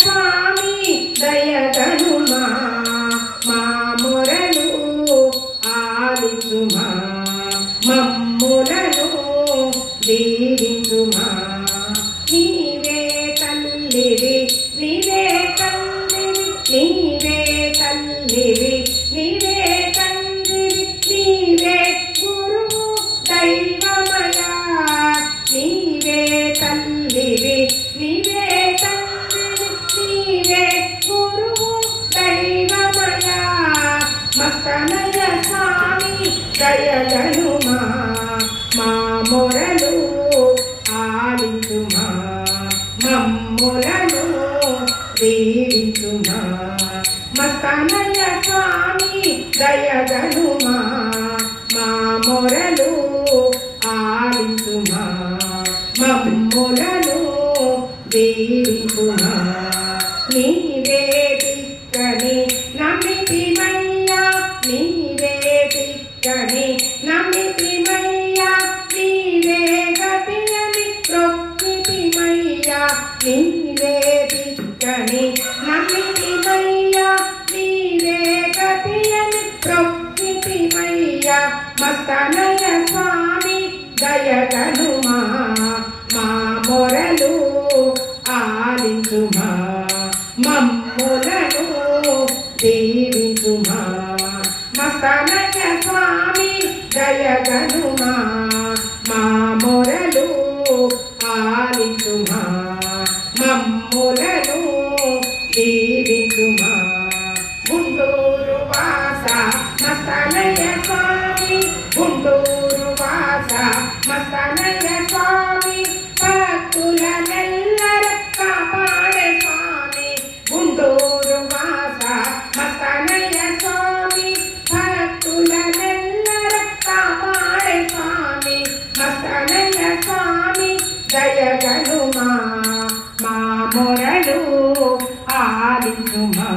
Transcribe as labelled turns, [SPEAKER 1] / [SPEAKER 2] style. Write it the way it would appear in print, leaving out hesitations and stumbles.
[SPEAKER 1] స్వామి దయగనుమా మా మొరలు ఆలించుమా మమ్ములను దీవించుమా నీవే తల్లివి నీవే తండ్రివి నీవే తల్లివి నీవే తండ్రివి నీవే గురువు దైవమయా నీవే తల్లివి నీవే తండ్రివి నీవే గురువు దైవమయా మస్తనయ స్వామి దయగనుమా మా మొరలు ఆలించుమా మమ్ములను దీవించుమా మస్తనయ స్వామి దయగనుమా మా మొరలు ఆలించుమా మమ్ములను దీవించుమా నీవే దిక్కని నమ్మితిమయ్యా నీవే దిక్కని నమ్మితిమయ్యా నీవే గతియని ప్రొక్కితిమయ్యా నీవే దిక్కని నమ్మితిమయ్యా నీవే గతియని ప్రొక్కితిమయ్యా మస్తనయ స్వామి దయగనుమా మా మొరలు ఆలించుమా మమ్ములను దీవించుమా మస్తనయ స్వామి దయగనుమా మా మొరలు ఆలించుమా మమ్ములను దీవించుమా గుంటూరు వాస మస్తనయ స్వామి గుంటూరు వాస మస్తనయ స్వామి భక్తులనెల్లర కాపాడే స్వామి గుంటూరు వాస మస్తనయ స్వామి భక్తులనెల్లర కాపాడే స్వామి మస్తనయ స్వామి దయగనుమా మా మొరలు ఆలించుమా